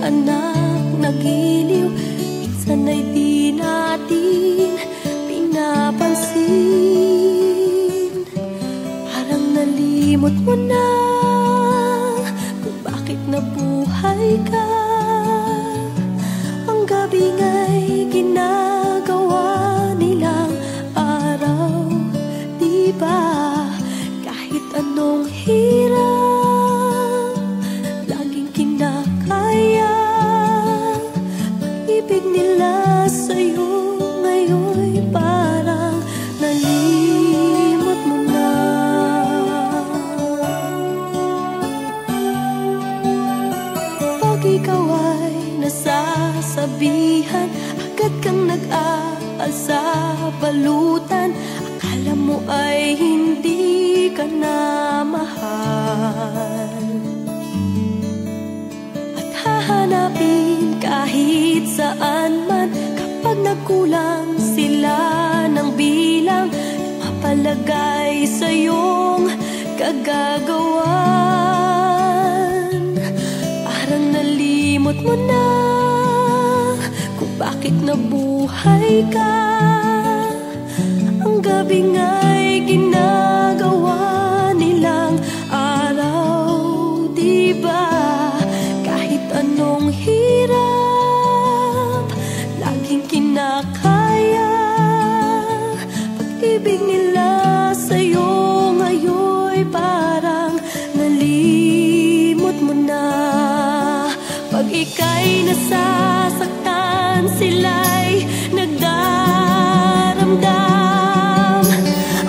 anak na giliw, minsan ay di natin pinapansin. Parang nalimot mo na kung bakit nabuhay ka. Ang gabi nga'y ginagawa nilang araw, di ba? Kahit anong hirap, laging kinakaya. Pag-ibig nila sa'yo ngayon'y parang nalimot mo na. Pag ikaw ay nasasabihan, agad kang nag-aal sa balutan. Akala mo ay hindi ka na mahal, at hahanapin kahit saan man. Kapag nagkulang sila ng bilang, mapalagay sa iyong kagagawan. Parang nalimot mo na kung bakit nabuhay ka. Ang gabi nga'y ginagawa nilang araw, di ba? Kahit anong hirap, laging kinakaya. Pag-ibig nila sa'yo ngayon'y parang nalimot mo na. Pag ika'y nasasaktan, sila'y nagdaramdam,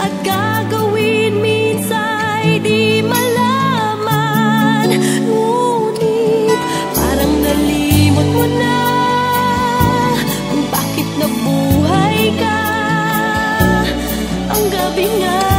at gagawin minsa'y di malaman. Ngunit parang nalimot mo na kung bakit nabuhay ka. Ang gabi nga